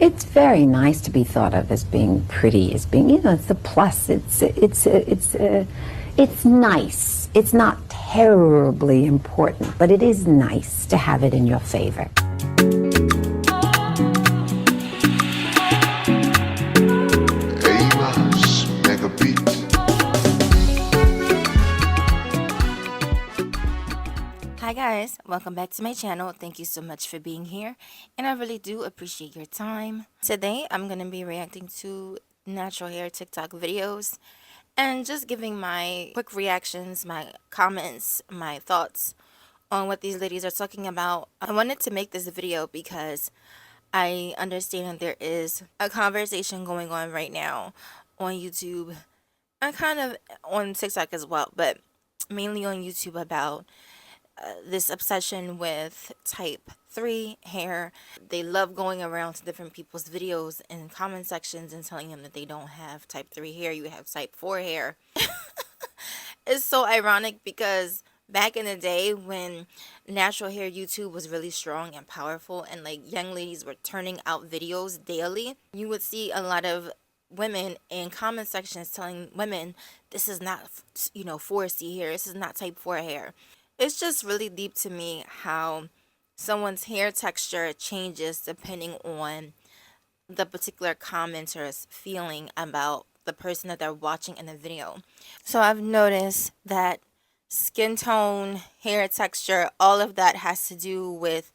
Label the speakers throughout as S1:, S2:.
S1: It's very nice to be thought of as being pretty, as being, it's a plus. It's nice. It's not terribly important, but it is nice to have it in your favor.
S2: Amos Mega Beat.
S3: Hi guys, welcome back to my channel. Thank you so much for being here, and I really do appreciate your time. Today I'm going to be reacting to natural hair TikTok videos and just giving my quick reactions, my comments, my thoughts on what these ladies are talking about. I wanted to make this video because I understand there is a conversation going on right now on YouTube and kind of on TikTok as well, but mainly on YouTube about this obsession with type 3 hair. They love going around to different people's videos and comment sections and telling them that they don't have type 3 hair, you have type 4 hair. It's so ironic because back in the day when natural hair YouTube was really strong and powerful and like young ladies were turning out videos daily, you would see a lot of women in comment sections telling women this is not 4C hair, this is not type 4 hair. It's just really deep to me how someone's hair texture changes depending on the particular commenter's feeling about the person that they're watching in the video. So I've noticed that skin tone, hair texture, all of that has to do with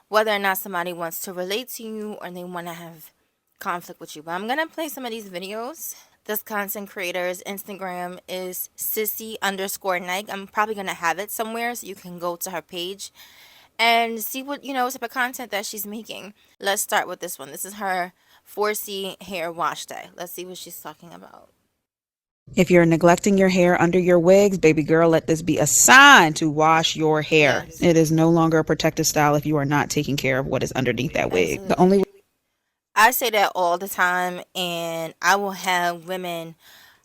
S3: whether or not somebody wants to relate to you or they want to have conflict with you. But I'm going to play some of these videos. This content creator's Instagram is sissy_Nike. I'm probably going to have it somewhere so you can go to her page and see what, type of content that she's making. Let's start with this one. This is her 4C hair wash day. Let's see what she's talking about.
S4: If you're neglecting your hair under your wigs, baby girl, let this be a sign to wash your hair.
S3: Yes.
S4: It is no longer a protective style if you are not taking care of what is underneath that wig.
S3: Absolutely.
S4: The only
S3: I say that all the time, and I will have women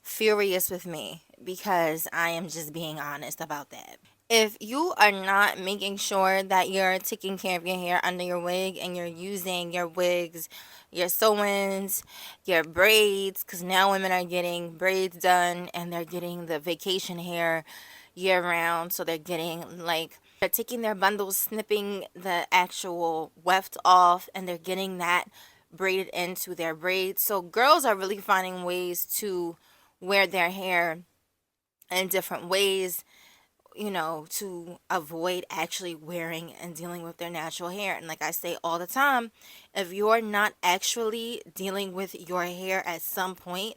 S3: furious with me because I am just being honest about that. If you are not making sure that you're taking care of your hair under your wig and you're using your wigs, your sew-ins, your braids, because now women are getting braids done and they're getting the vacation hair year round, so they're getting like they're taking their bundles, snipping the actual weft off, and they're getting that braided into their braids. So girls are really finding ways to wear their hair in different ways, to avoid actually wearing and dealing with their natural hair. And like I say all the time, if you're not actually dealing with your hair at some point,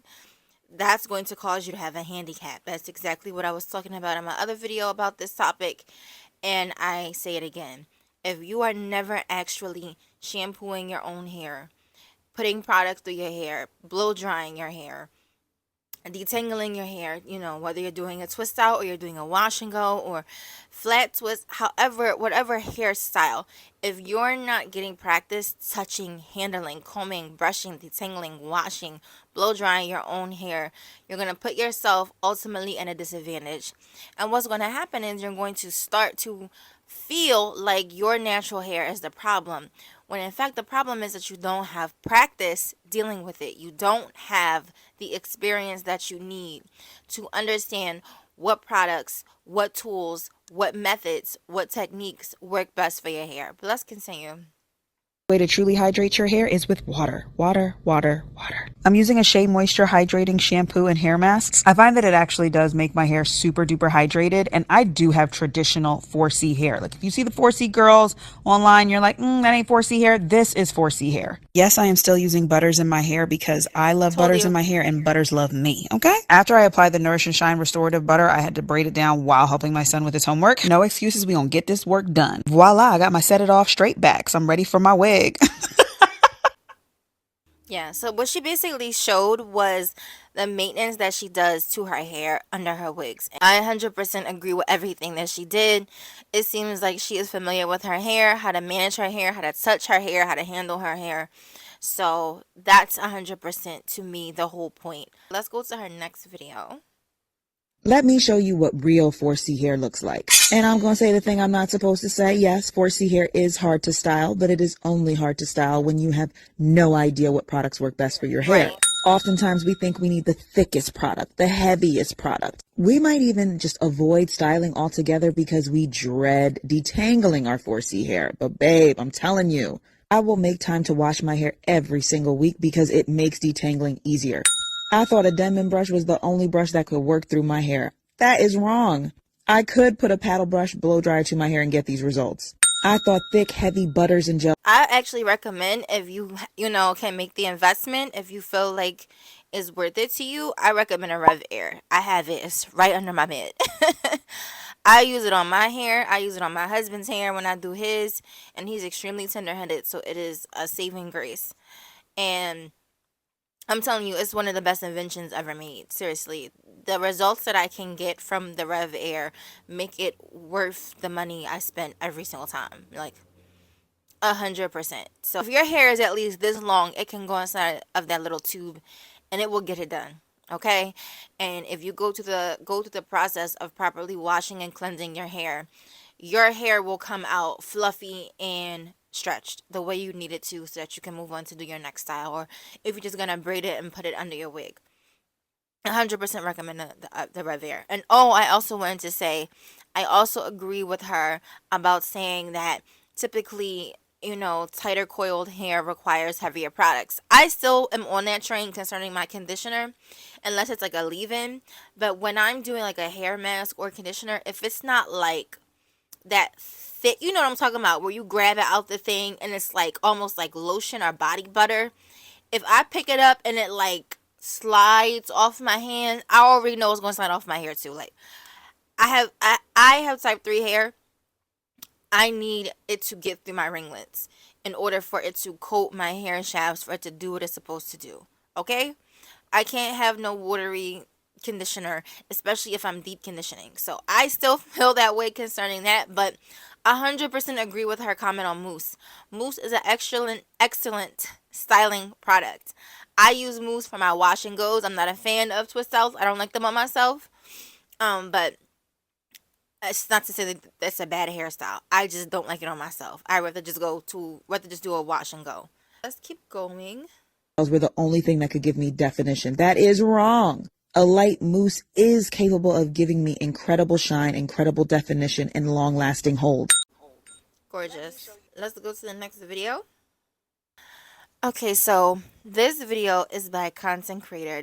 S3: that's going to cause you to have a handicap. That's exactly what I was talking about in my other video about this topic, and I say it again. If you are never actually shampooing your own hair, putting product through your hair, blow drying your hair, detangling your hair, whether you're doing a twist out or you're doing a wash and go or flat twist, however, whatever hairstyle, if you're not getting practice touching, handling, combing, brushing, detangling, washing, blow drying your own hair, you're going to put yourself ultimately in a disadvantage. And what's going to happen is you're going to start to feel like your natural hair is the problem, when in fact the problem is that you don't have practice dealing with it. You don't have the experience that you need to understand what products, what tools, what methods, what techniques work best for your hair. But let's continue.
S4: way to truly hydrate your hair is with water. Water, water, water. I'm using a Shea Moisture Hydrating Shampoo and Hair Masks. I find that it actually does make my hair super duper hydrated, and I do have traditional 4C hair. Like if you see the 4C girls online, you're like, that ain't 4C hair. This is 4C hair. Yes, I am still using butters in my hair because I love butters in my hair and butters love me, okay? After I applied the Nourish and Shine Restorative Butter, I had to braid it down while helping my son with his homework. No excuses, we gonna get this work done. Voila, I got my set it off straight backs. I'm ready for my wig.
S3: Yeah, so what she basically showed was the maintenance that she does to her hair under her wigs. I 100% agree with everything that she did. It seems like she is familiar with her hair, how to manage her hair, how to touch her hair, how to handle her hair. So that's 100% to me the whole point. Let's go to her next video.
S4: Let me show you what real 4C hair looks like. And I'm going to say the thing I'm not supposed to say. Yes, 4C hair is hard to style, but it is only hard to style when you have no idea what products work best for your hair.
S3: Right.
S4: Oftentimes we think we need the thickest product, the heaviest product. We might even just avoid styling altogether because we dread detangling our 4C hair. But babe, I'm telling you, I will make time to wash my hair every single week because it makes detangling easier. I thought a Denman brush was the only brush that could work through my hair. That is wrong. I could put a paddle brush blow dryer to my hair and get these results. I thought thick, heavy butters and gel.
S3: I actually recommend, if you can make the investment, if you feel like it's worth it to you, I recommend a Rev Air. I have it. It's right under my bed. I use it on my hair. I use it on my husband's hair when I do his, and he's extremely tender-headed, so it is a saving grace. And I'm telling you, it's one of the best inventions ever made. Seriously, the results that I can get from the Rev Air make it worth the money I spent every single time. Like 100%. So if your hair is at least this long, it can go inside of that little tube, and it will get it done. Okay, and if you go through the process of properly washing and cleansing your hair will come out fluffy and stretched the way you need it to, so that you can move on to do your next style, or if you're just gonna braid it and put it under your wig. 100% recommend the Rev Air. And oh, I also wanted to say, I also agree with her about saying that typically, tighter coiled hair requires heavier products. I still am on that train concerning my conditioner, unless it's like a leave-in. But when I'm doing like a hair mask or conditioner, if it's not like that thick, you know what I'm talking about, where you grab it out the thing and it's like almost like lotion or body butter. If I pick it up and it like slides off my hand, I already know it's gonna slide off my hair too. Like I have type 3 hair. I need it to get through my ringlets in order for it to coat my hair shafts, for it to do what it's supposed to do. Okay? I can't have no watery conditioner, especially if I'm deep conditioning. So I still feel that way concerning that, but 100% agree with her comment on mousse. Mousse is an excellent styling product. I use mousse for my wash and goes. I'm not a fan of twist styles. I don't like them on myself. But it's not to say that that's a bad hairstyle. I just don't like it on myself. I rather just do a wash and go. Let's keep going.
S4: Those were the only thing that could give me definition. That is wrong. A light mousse is capable of giving me incredible shine, incredible definition, and long-lasting hold.
S3: Gorgeous. Let's go to the next video. Okay, so this video is by a content creator.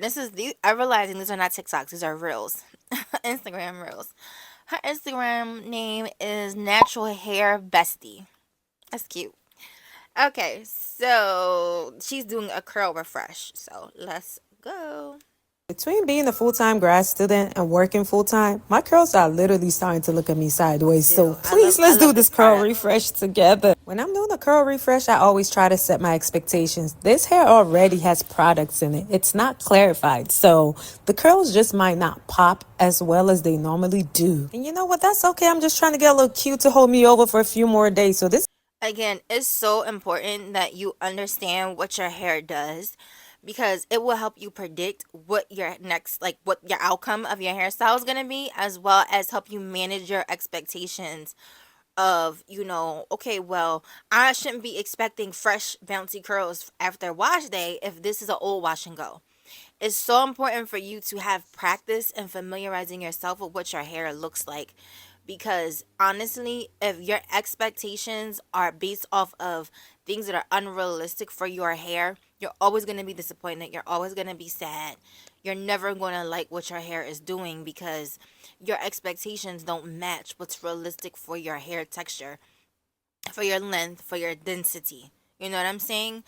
S3: I'm realizing these are not TikToks, these are Reels. Instagram Reels. Her Instagram name is Natural Hair Bestie. That's cute. Okay, so she's doing a curl refresh. So let's go.
S2: Between being a full-time grad student and working full-time, my curls are literally starting to look at me sideways. So please, let's do this curl refresh together. When I'm doing a curl refresh, I always try to set my expectations. This hair already has products in it. It's not clarified. So the curls just might not pop as well as they normally do. And you know what? That's okay. I'm just trying to get a little cute to hold me over for a few more days. So this
S3: Again, it's so important that you understand what your hair does, because it will help you predict what your outcome of your hairstyle is going to be, as well as help you manage your expectations of, okay, well, I shouldn't be expecting fresh bouncy curls after wash day if this is an old wash and go. It's so important for you to have practice and familiarizing yourself with what your hair looks like, because honestly, if your expectations are based off of things that are unrealistic for your hair, you're always going to be disappointed. You're always going to be sad. You're never going to like what your hair is doing, because your expectations don't match what's realistic for your hair texture, for your length, for your density. You know what I'm saying?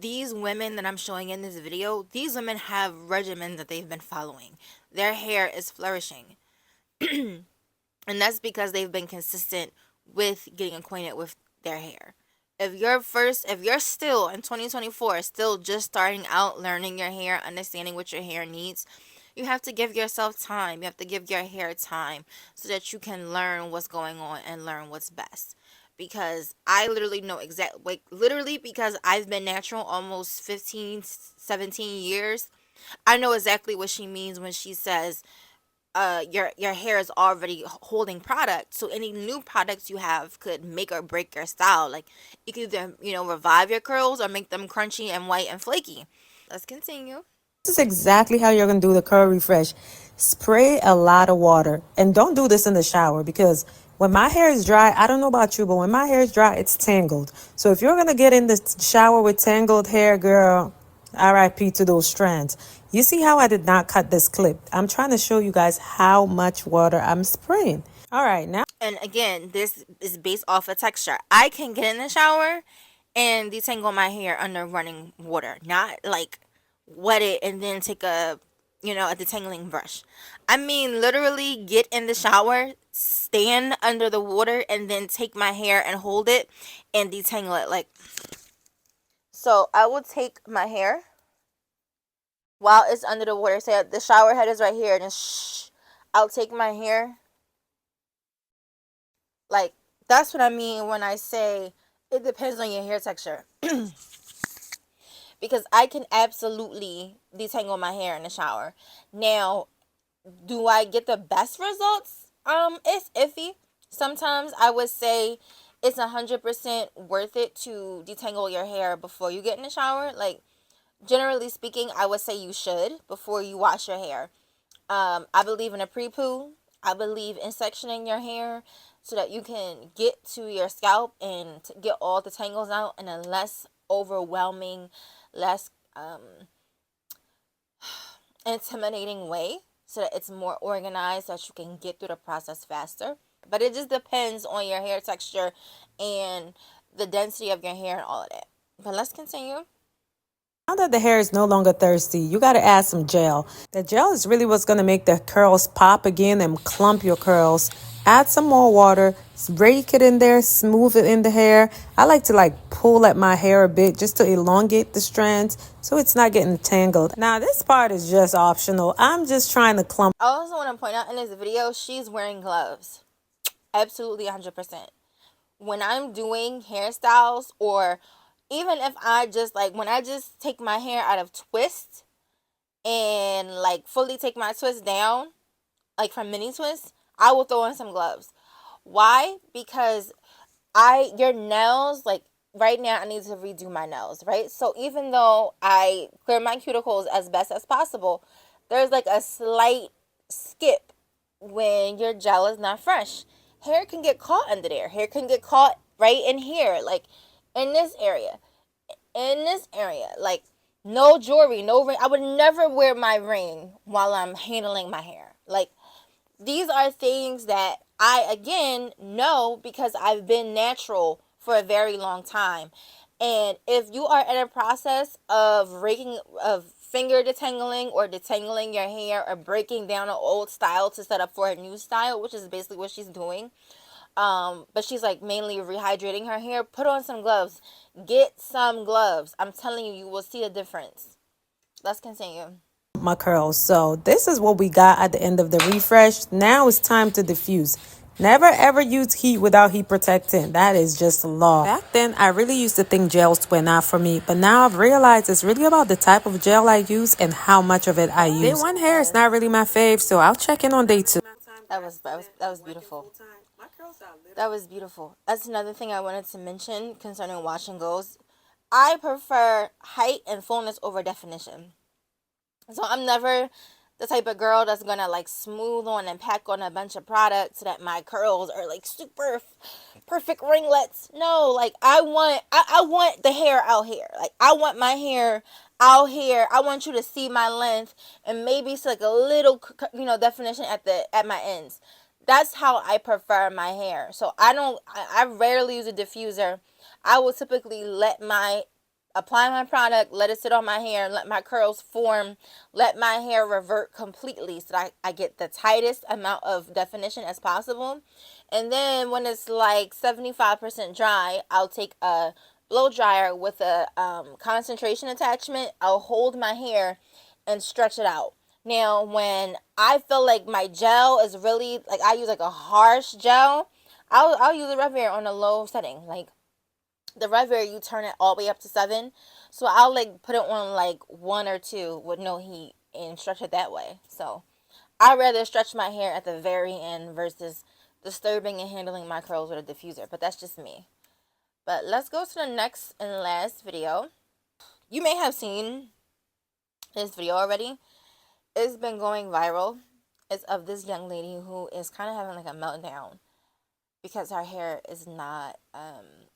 S3: These women that I'm showing in this video, these women have regimens that they've been following. Their hair is flourishing. And that's because they've been consistent with getting acquainted with their hair. If you're still in 2024, still just starting out learning your hair, understanding what your hair needs, you have to give yourself time. You have to give your hair time so that you can learn what's going on and learn what's best. Because I literally know because I've been natural almost 15, 17 years. I know exactly what she means when she says, your hair is already holding product, so any new products you have could make or break your style. Like it could either, revive your curls or make them crunchy and white and flaky. Let's continue.
S2: This is exactly how you're going to do the curl refresh. Spray a lot of water. And don't do this in the shower because when my hair is dry, I don't know about you, but when my hair is dry, it's tangled. So if you're going to get in the shower with tangled hair, girl, RIP to those strands. You see how I did not cut this clip? I'm trying to show you guys how much water I'm spraying. All right, now.
S3: And again, this is based off of texture. I can get in the shower and detangle my hair under running water, not like wet it and then take a detangling brush. I mean, literally get in the shower, stand under the water, and then take my hair and hold it and detangle it. Like, so I will take my hair while it's under the water. Say the shower head is right here, and I'll take my hair. Like, that's what I mean when I say it depends on your hair texture. Because I can absolutely detangle my hair in the shower. Now, do I get the best results? It's iffy. Sometimes I would say it's 100% worth it to detangle your hair before you get in the shower. Like, generally speaking, I would say you should before you wash your hair. I believe in a pre-poo. I believe in sectioning your hair so that you can get to your scalp and get all the tangles out in a less overwhelming, less intimidating way, so that it's more organized, so that you can get through the process faster. But it just depends on your hair texture and the density of your hair and all of that. But let's continue.
S2: Now that the hair is no longer thirsty, you got to add some gel. The gel is really what's going to make the curls pop again and clump your curls. Add some more water, rake it in there, smooth it in the hair. I like to pull at my hair a bit just to elongate the strands so it's not getting tangled. Now this part is just optional. I'm just trying to clump.
S3: I also want to point out in this video, she's wearing gloves. Absolutely 100%. When I'm doing hairstyles, or even if I just when I just take my hair out of twist and fully take my twist down, from mini twist, I will throw in some gloves. Why? Because your nails, right now I need to redo my nails, right? So even though I clear my cuticles as best as possible, there's a slight skip when your gel is not fresh. Hair can get caught under there. Hair can get caught right in here, in this area. No jewelry, no ring. I would never wear my ring while I'm handling my hair. These are things that I, again, know because I've been natural for a very long time. And if you are in a process of finger detangling or detangling your hair or breaking down an old style to set up for a new style, which is basically what she's doing, but she's mainly rehydrating her hair, put on some gloves. Get some gloves. I'm telling you, you will see a difference. Let's continue.
S2: My curls. So this is what we got at the end of the refresh. Now it's time to diffuse. Never ever use heat without heat protectant. That is just a law. Back then, I really used to think gels were not for me, but now I've realized it's really about the type of gel I use and how much of it I use. Day one hair is not really my fave, so I'll check in on day two.
S3: That was beautiful. That was beautiful. That's another thing I wanted to mention concerning wash and goes. I prefer height and fullness over definition. So I'm never the type of girl that's gonna smooth on and pack on a bunch of products so that my curls are super perfect ringlets. No, I want the hair out here. I want my hair out here. I want you to see my length and maybe it's a little definition at my ends. That's how I prefer my hair. So I rarely use a diffuser. I will typically apply my product, let it sit on my hair, let my curls form, let my hair revert completely so that I get the tightest amount of definition as possible. And then when it's 75% dry, I'll take a blow dryer with a concentration attachment. I'll hold my hair and stretch it out. Now, when I feel my gel is really, I use a harsh gel, I'll use a Revere on a low setting. The Revere, you turn it all the way up to 7. So I'll put it on 1 or 2 with no heat and stretch it that way. So I'd rather stretch my hair at the very end versus disturbing and handling my curls with a diffuser. But that's just me. But let's go to the next and last video. You may have seen this video already. It's been going viral. It's of this young lady who is kind of having like a meltdown because her hair is not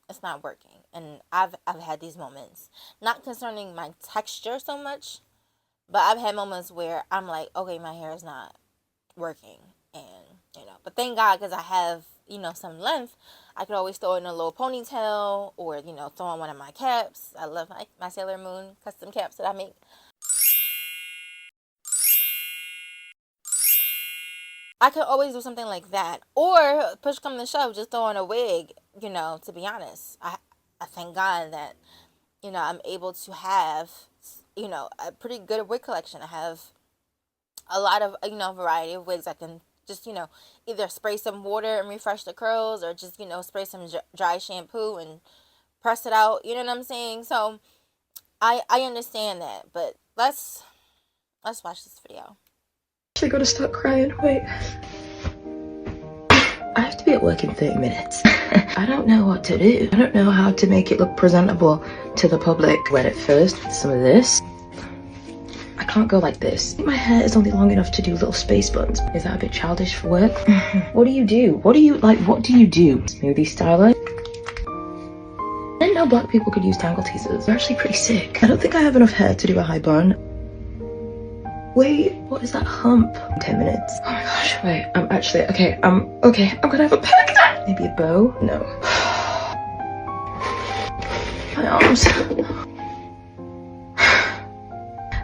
S3: it's not working. And I've had these moments, not concerning my texture so much, but I've had moments where I'm like, okay, my hair is not working, and but thank God, because I have some length. I could always throw in a little ponytail, or throw on one of my caps. I love my Sailor Moon custom caps that I make. I could always do something like that, or push come to shove, just throw on a wig. To be honest, I thank God that I'm able to have a pretty good wig collection. I have a lot of variety of wigs. I can just either spray some water and refresh the curls, or just spray some dry shampoo and press it out. You know what I'm saying? So I understand that, but let's watch this video.
S5: Actually gotta start crying. Wait. I have to be at work in 30 minutes. I don't know what to do. I don't know how to make it look presentable to the public. Wet it first with some of this. I can't go like this. My hair is only long enough to do little space buns. Is that a bit childish for work? What do you do? What do you do? Smoothie styler? I didn't know black people could use tangle teasers. They're actually pretty sick. I don't think I have enough hair to do a high bun. Wait, what is that hump? 10 minutes. Oh my gosh, wait, I'm actually, okay, I'm gonna have a panic attack. Maybe a bow? No. My arms.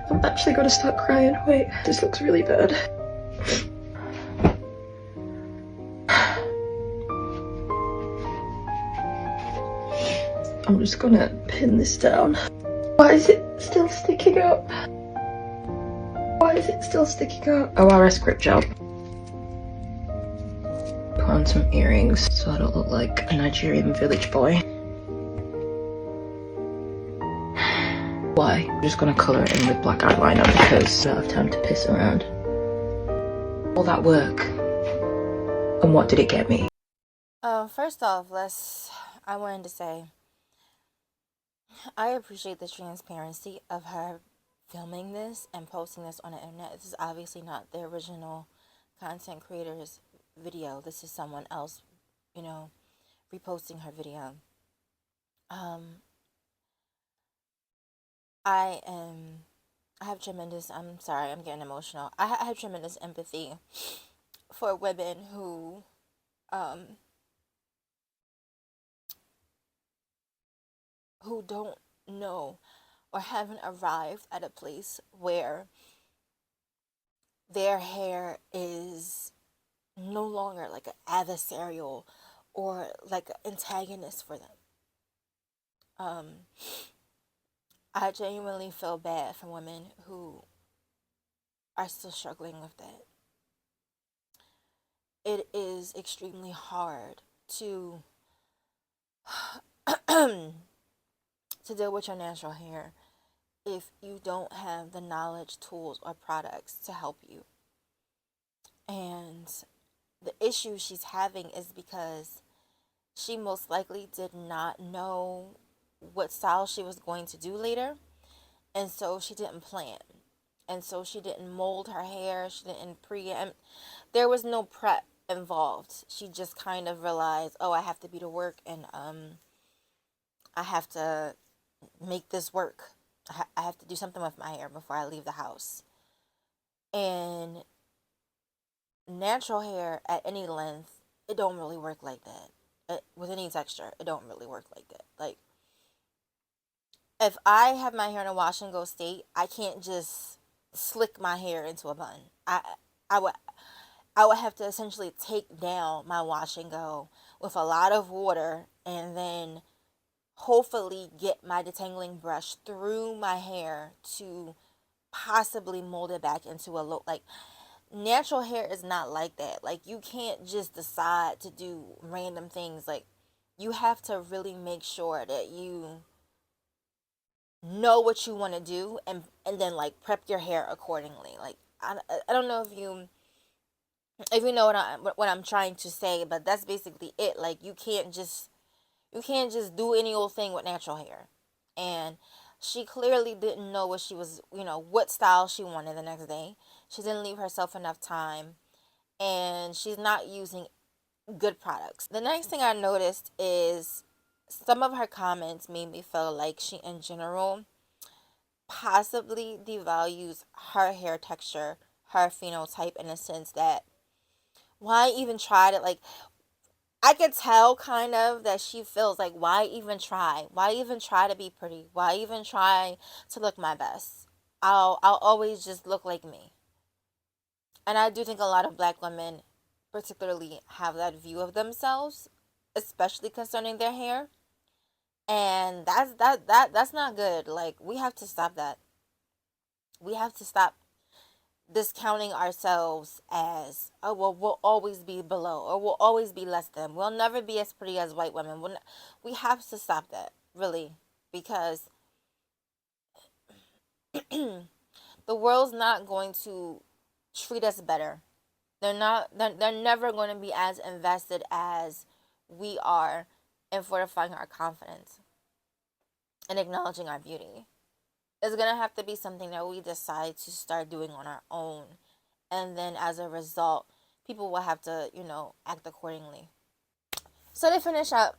S5: I'm actually gonna start crying. Wait, this looks really bad. I'm just gonna pin this down. Why is it still sticking up? Why is it still sticking up? ORS grip gel. Put on some earrings so I don't look like a Nigerian village boy. Why? I'm just gonna colour it in with black eyeliner because I don't have time to piss around. All that work. And what did it get me?
S3: First off, I wanted to say I appreciate the transparency of her filming this and posting this on the internet. This is obviously not the original content creator's video. This is someone else, reposting her video. I have tremendous, I'm sorry, I'm getting emotional. I have tremendous empathy for women who don't know or haven't arrived at a place where their hair is no longer like an adversarial or like an antagonist for them. I genuinely feel bad for women who are still struggling with that. It is extremely hard to to deal with your natural hair if you don't have the knowledge, tools, or products to help you. And the issue she's having is because she most likely did not know what style she was going to do later, and so she didn't plan, and so she didn't mold her hair, she didn't preempt. There was no prep involved. She just kind of realized, oh, I have to be to work, and I have to make this work. I have to do something with my hair before I leave the house. And natural hair at any length, it don't really work like that. With any texture, it don't really work like that. Like, if I have my hair in a wash and go state, I can't just slick my hair into a bun. I would have to essentially take down my wash and go with a lot of water, and then hopefully get my detangling brush through my hair to possibly mold it back into a look. Like, natural hair is not like that. Like, you can't just decide to do random things. Like, you have to really make sure that you know what you want to do, and then like prep your hair accordingly. Like, I don't know if you If you know what I'm trying to say, but that's basically it. Like, you can't just do any old thing with natural hair. And she clearly didn't know what she was, what style she wanted the next day. She didn't leave herself enough time, and she's not using good products. The next thing I noticed is some of her comments made me feel like she, in general, possibly devalues her hair texture, her phenotype, in a sense that, why even try to, like, I could tell kind of that she feels like, why even try? Why even try to be pretty? Why even try to look my best? I'll always just look like me. And I do think a lot of black women particularly have that view of themselves, especially concerning their hair. And that's not good. Like, we have to stop that. We have to stop discounting ourselves as, oh, well, we'll always be below, or we'll always be less than. We'll never be as pretty as white women. We have to stop that, really, because the world's not going to treat us better. They're never going to be as invested as we are in fortifying our confidence and acknowledging our beauty. It's going to have to be something that we decide to start doing on our own. And then as a result, people will have to, act accordingly. So to finish up,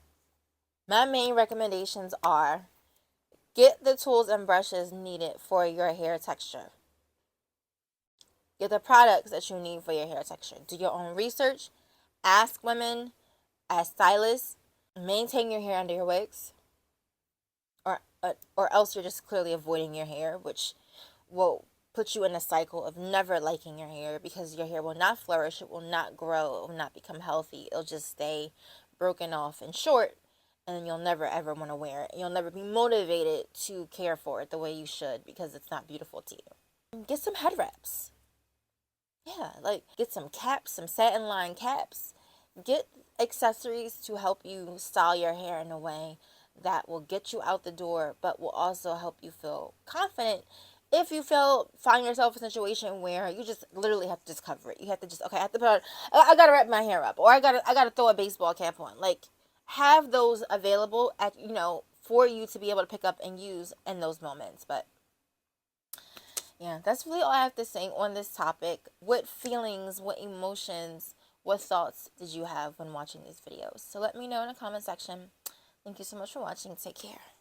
S3: my main recommendations are: get the tools and brushes needed for your hair texture. Get the products that you need for your hair texture. Do your own research. Ask women as stylists. Maintain your hair under your wigs. Or else you're just clearly avoiding your hair, which will put you in a cycle of never liking your hair, because your hair will not flourish, it will not grow, it will not become healthy. It'll just stay broken off and short, and you'll never ever want to wear it. You'll never be motivated to care for it the way you should, because it's not beautiful to you. Get some head wraps. Yeah, like, get some caps, some satin lined caps. Get accessories to help you style your hair in a way that will get you out the door, but will also help you feel confident. If you find yourself in a situation where you just literally have to just cover it, you have to just, okay, I have to I gotta wrap my hair up, or I gotta throw a baseball cap on. Like, have those available at, for you to be able to pick up and use in those moments. But yeah, that's really all I have to say on this topic. What feelings, what emotions, what thoughts did you have when watching these videos? So let me know in the comment section. Thank you so much for watching. Take care.